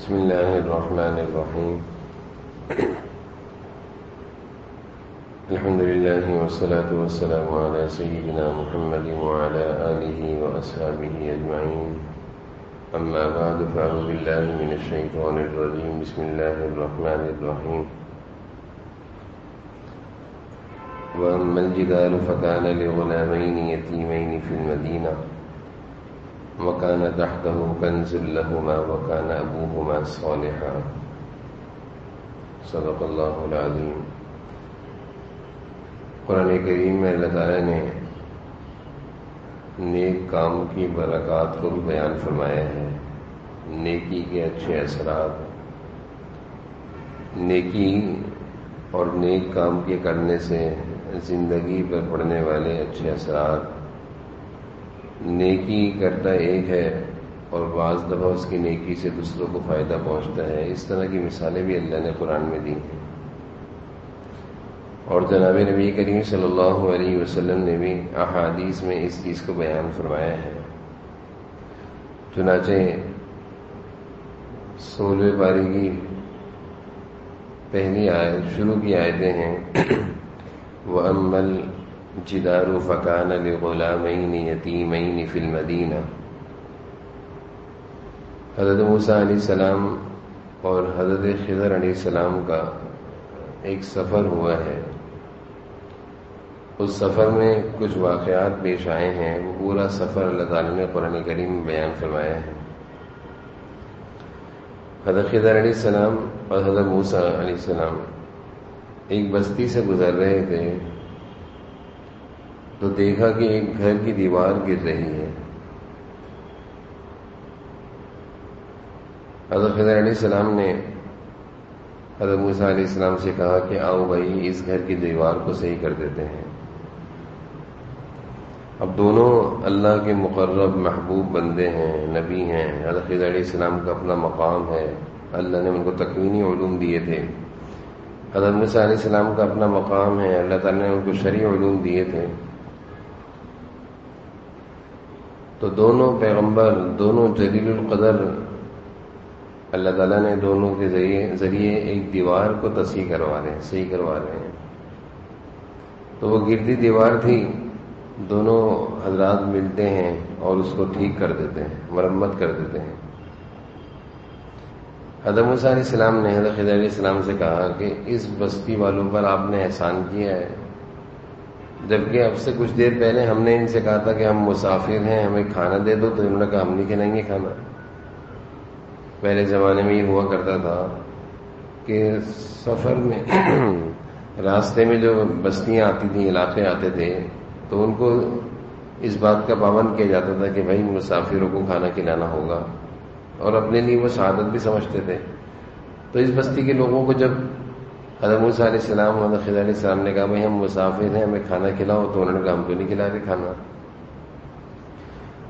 بسم اللہ الرحمن الرحیم الحمد للہ والصلاة والسلام علی سیدنا محمد وعلی آلہ واصحابہ اجمعین اما بعد فاعوذ باللہ من الشیطان الرجیم بسم اللہ الرحمن الرحیم وأما الجدار فكان لغلامين يتيمين في المدينة وكان تحته كنز لهما وكان أبوهما صالحا صدق اللہ العظیم۔ قرآن کریم میں اللہ تعالیٰ نے نیک کام کی برکات کو بھی بیان فرمایا ہے، نیکی کے اچھے اثرات، نیکی اور نیک کام کے کرنے سے زندگی پر پڑنے والے اچھے اثرات۔ نیکی کرتا ایک ہے اور بعض دفعہ اس کی نیکی سے دوسروں کو فائدہ پہنچتا ہے، اس طرح کی مثالیں بھی اللہ نے قرآن میں دی ہیں، اور جناب نبی کریم صلی اللہ علیہ وسلم نے بھی احادیث میں اس چیز کو بیان فرمایا ہے۔ چنانچہ 16ویں پارے کی پہلی آیت شروع کی آیتیں ہیں وَأَمَّا الْجِدَارُ فَكَانَ لِغُلَامَيْنِ يَتِيمَيْنِ فِي الْمَدِينَةِ۔ حضرت موسیٰ علیہ السلام اور حضرت خضر علیہ السلام کا ایک سفر ہوا ہے، اس سفر میں کچھ واقعات پیش آئے ہیں، وہ پورا سفر اللہ تعالیٰ نے قرآن کریم میں بیان فرمایا ہے۔ حضرت خضر علیہ السلام اور حضرت موسیٰ علیہ السلام ایک بستی سے گزر رہے تھے تو دیکھا کہ ایک گھر کی دیوار گر رہی ہے۔ حضرت خضر علیہ السلام نے حضرت موسیٰ علیہ السلام سے کہا کہ آؤ بھائی اس گھر کی دیوار کو صحیح کر دیتے ہیں۔ اب دونوں اللہ کے مقرب محبوب بندے ہیں، نبی ہیں۔ حضرت خضر علیہ السلام کا اپنا مقام ہے، اللہ نے ان کو تکوینی علوم دیے تھے۔ حضرت موسیٰ علیہ السلام کا اپنا مقام ہے، اللہ تعالیٰ نے ان کو شرعی علوم دیے تھے۔ تو دونوں پیغمبر، دونوں جلیل القدر، اللہ تعالیٰ نے دونوں کے ذریعے ایک دیوار کو تصحیح کروا رہے ہیں، صحیح کروا رہے ہیں۔ تو وہ گرتی دیوار تھی، دونوں حضرات ملتے ہیں اور اس کو ٹھیک کر دیتے ہیں، مرمت کر دیتے ہیں۔ حضرت موسیٰ علیہ السلام نے حضرت خضر علیہ السلام سے کہا کہ اس بستی والوں پر آپ نے احسان کیا ہے، جبکہ اب سے کچھ دیر پہلے ہم نے ان سے کہا تھا کہ ہم مسافر ہیں، ہمیں کھانا دے دو، تو انہوں نے کہا ہم نہیں کھلائیں گے کھانا۔ پہلے زمانے میں یہ ہوا کرتا تھا کہ سفر میں راستے میں جو بستیاں آتی تھیں، علاقے آتے تھے، تو ان کو اس بات کا پابند کیا جاتا تھا کہ بھائی مسافروں کو کھانا کھلانا ہوگا، اور اپنے لیے وہ شہادت بھی سمجھتے تھے۔ تو اس بستی کے لوگوں کو جب حضرت موسیٰ علیہ السلام اور حضرت خضر علیہ السلام نے کہا بھائی ہم مسافر ہیں، ہمیں کھانا کھلاؤ، تو انہوں نے کہا ہم تو نہیں کھلا رہے کھانا،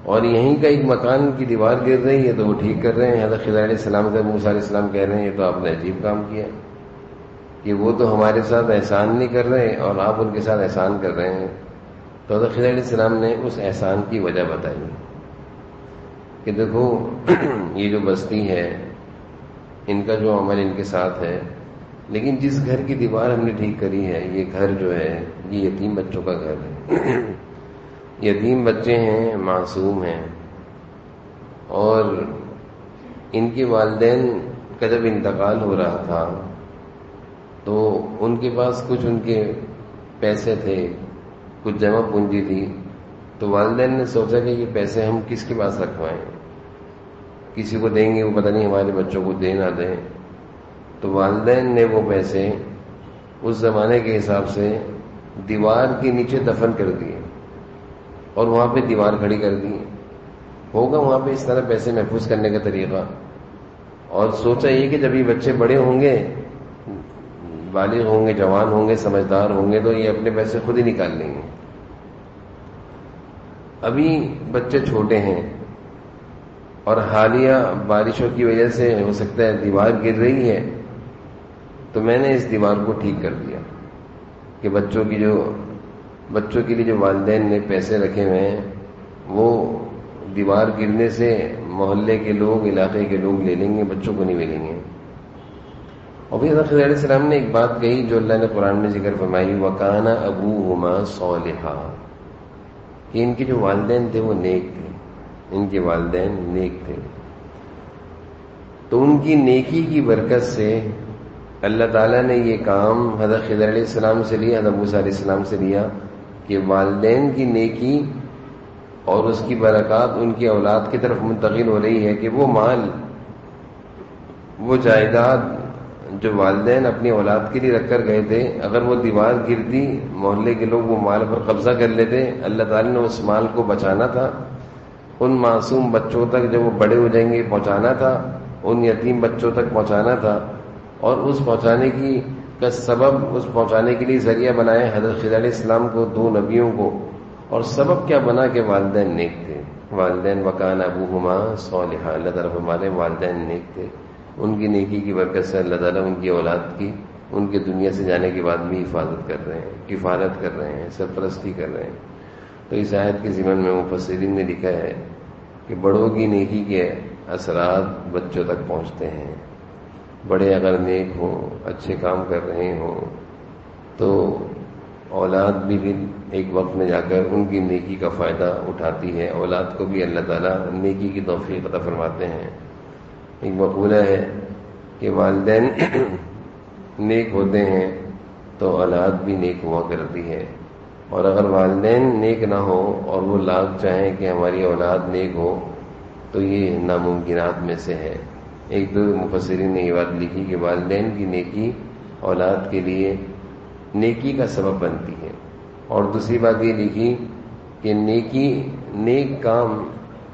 اور یہیں کا ایک مکان کی دیوار گر رہی ہے تو وہ ٹھیک کر رہے ہیں۔ حضرت خضر علیہ السلام سے موسیٰ علیہ السلام کہہ رہے ہیں یہ تو آپ نے عجیب کام کیا کہ وہ تو ہمارے ساتھ احسان نہیں کر رہے اور آپ ان کے ساتھ احسان کر رہے ہیں۔ تو حضرت خضر علیہ السلام نے اس احسان کی وجہ بتائی کہ دیکھو یہ جو بستی ہے ان کا جو عمل ان کے ساتھ ہے، لیکن جس گھر کی دیوار ہم نے ٹھیک کری ہے یہ گھر جو ہے یہ یتیم بچوں کا گھر ہے۔ یتیم بچے ہیں، معصوم ہیں، اور ان کے والدین کا جب انتقال ہو رہا تھا تو ان کے پاس کچھ ان کے پیسے تھے، کچھ جمع پونجی تھی، تو والدین نے سوچا کہ یہ پیسے ہم کس کے پاس رکھوائیں، کسی کو دیں گے وہ پتہ نہیں ہمارے بچوں کو دے نہ دیں۔ تو والدین نے وہ پیسے اس زمانے کے حساب سے دیوار کے نیچے دفن کر دیے اور وہاں پہ دیوار کھڑی کر دی۔ ہوگا وہاں پہ اس طرح پیسے محفوظ کرنے کا طریقہ، اور سوچا یہ کہ جب یہ بچے بڑے ہوں گے، بالغ ہوں گے، جوان ہوں گے، سمجھدار ہوں گے، تو یہ اپنے پیسے خود ہی نکال لیں گے۔ ابھی بچے چھوٹے ہیں اور حالیہ بارشوں کی وجہ سے ہو سکتا ہے دیوار گر رہی ہے، تو میں نے اس دیوار کو ٹھیک کر دیا کہ بچوں کے لیے جو والدین نے پیسے رکھے ہوئے ہیں وہ دیوار گرنے سے محلے کے لوگ، علاقے کے لوگ لے لیں گے، بچوں کو نہیں ملیں گے۔ اور پھر حضرت خضر علیہ السلام نے ایک بات کہی جو اللہ نے قرآن میں ذکر فرمائی، وَكَانَ أَبُوهُمَا صَالِحًا، کہ ان کے جو والدین تھے وہ نیک تھے، ان کے والدین نیک تھے۔ تو ان کی نیکی کی برکت سے اللہ تعالیٰ نے یہ کام حضرت خضر علیہ السلام سے لیا، حضرت موسیٰ علیہ السلام سے لیا، کہ والدین کی نیکی اور اس کی برکات ان کی اولاد کی طرف منتقل ہو رہی ہے، کہ وہ مال، وہ جائیداد جو والدین اپنی اولاد کے لیے رکھ کر گئے تھے، اگر وہ دیوار گرتی محلے کے لوگ وہ مال پر قبضہ کر لیتے، اللہ تعالیٰ نے اس مال کو بچانا تھا، ان معصوم بچوں تک جب وہ بڑے ہو جائیں گے پہنچانا تھا، ان یتیم بچوں تک پہنچانا تھا، اور اس پہنچانے کی کا سبب، اس پہنچانے کے لیے ذریعہ بنائے حضرت خضر علیہ السلام کو، دو نبیوں کو، اور سبب کیا بنا کہ والدین نیک تھے، والدین وکان ابوہما صالحا، اللہ تعالیٰ ہمارے والدین نیک تھے، ان کی نیکی کی برکت سے اللہ تعالیٰ ان کی اولاد کی، ان کے دنیا سے جانے کے بعد بھی حفاظت کر رہے ہیں، کفالت کر رہے ہیں، سرپرستی کر رہے ہیں۔ تو اس آیت کے ضمن میں مفسرین نے لکھا ہے کہ بڑوں کی نیکی کے اثرات بچوں تک پہنچتے ہیں، بڑے اگر نیک ہوں، اچھے کام کر رہے ہوں، تو اولاد بھی ایک وقت میں جا کر ان کی نیکی کا فائدہ اٹھاتی ہے، اولاد کو بھی اللہ تعالیٰ نیکی کی توفیق عطا فرماتے ہیں۔ ایک مقولہ ہے کہ والدین نیک ہوتے ہیں تو اولاد بھی نیک ہوا کرتی ہے، اور اگر والدین نیک نہ ہو اور وہ لاکھ چاہیں کہ ہماری اولاد نیک ہو تو یہ ناممکنات میں سے ہے۔ ایک دو مفسرین نے یہ بات لکھی کہ والدین کی نیکی اولاد کے لیے نیکی کا سبب بنتی ہے، اور دوسری بات یہ لکھی کہ نیک کام،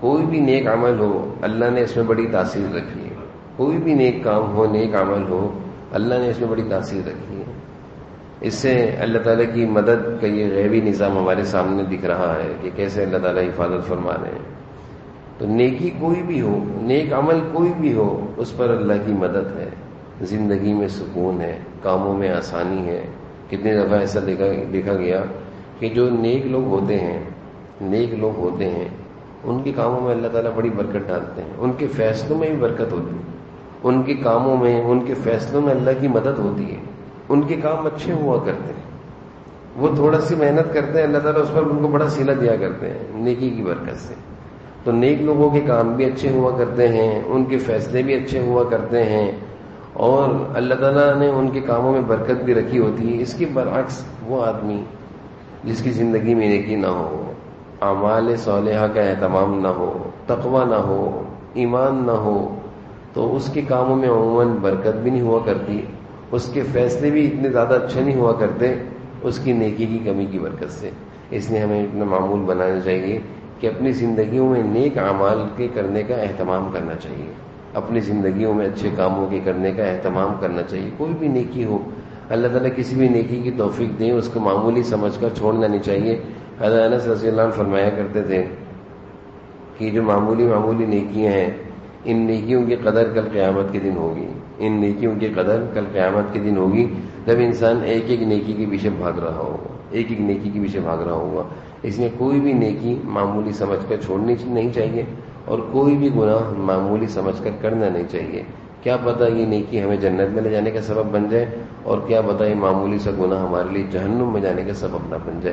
کوئی بھی نیک عمل ہو اللہ نے اس میں بڑی تاثیر رکھی ہے، کوئی بھی نیک کام ہو، نیک عمل ہو، اللہ نے اس میں بڑی تاثیر رکھی ہے۔ اس سے اللہ تعالیٰ کی مدد کا یہ غیبی نظام ہمارے سامنے دکھ رہا ہے کہ کیسے اللہ تعالیٰ حفاظت فرما رہے ہیں۔ تو نیکی کوئی بھی ہو، نیک عمل کوئی بھی ہو، اس پر اللہ کی مدد ہے، زندگی میں سکون ہے، کاموں میں آسانی ہے۔ کتنی دفعہ ایسا دیکھا گیا کہ جو نیک لوگ ہوتے ہیں ان کے کاموں میں اللہ تعالیٰ بڑی برکت ڈالتے ہیں، ان کے فیصلوں میں بھی برکت ہوتی ہے، ان کے کاموں میں، ان کے فیصلوں میں اللہ کی مدد ہوتی ہے، ان کے کام اچھے ہوا کرتے ہیں، وہ تھوڑا سی محنت کرتے ہیں، اللہ تعالیٰ اس پر ان کو بڑا صلہ دیا کرتے ہیں نیکی کی برکت سے۔ تو نیک لوگوں کے کام بھی اچھے ہوا کرتے ہیں، ان کے فیصلے بھی اچھے ہوا کرتے ہیں، اور اللہ تعالیٰ نے ان کے کاموں میں برکت بھی رکھی ہوتی ہے۔ اس کے برعکس وہ آدمی جس کی زندگی میں نیکی نہ ہو، اعمال صالحہ کا اہتمام نہ ہو، تقوی نہ ہو، ایمان نہ ہو، تو اس کے کاموں میں عموماً برکت بھی نہیں ہوا کرتی، اس کے فیصلے بھی اتنے زیادہ اچھے نہیں ہوا کرتے، اس کی نیکی کی کمی کی برکت سے۔ اس لیے ہمیں اپنا معمول بنانا چاہیے کہ اپنی زندگیوں میں نیک اعمال کے کرنے کا اہتمام کرنا چاہیے، اپنی زندگیوں میں اچھے کاموں کے کرنے کا اہتمام کرنا چاہیے۔ کوئی بھی نیکی ہو، اللہ تعالیٰ کسی بھی نیکی کی توفیق دیں، اس کو معمولی سمجھ کر چھوڑنا نہیں چاہیے۔ حضرت انس رضی اللہ عنہ فرمایا کرتے تھے کہ جو معمولی نیکیاں ہیں، ان نیکیوں کی قدر کل قیامت کے دن ہوگی، ان نیکیوں کی قدر کل قیامت کے دن ہوگی، جب انسان ایک ایک نیکی کے پیچھے بھاگ رہا ہوگا، ایک ایک نیکی کے پیچھے بھاگ رہا ہوگا۔ اس لیے کوئی بھی نیکی معمولی سمجھ کر چھوڑنی نہیں چاہیے، اور کوئی بھی گناہ معمولی سمجھ کر کرنا نہیں چاہیے۔ کیا پتہ یہ نیکی ہمیں جنت میں لے جانے کا سبب بن جائے، اور کیا پتہ یہ معمولی سا گناہ ہمارے لیے جہنم میں جانے کا سبب نہ بن جائے۔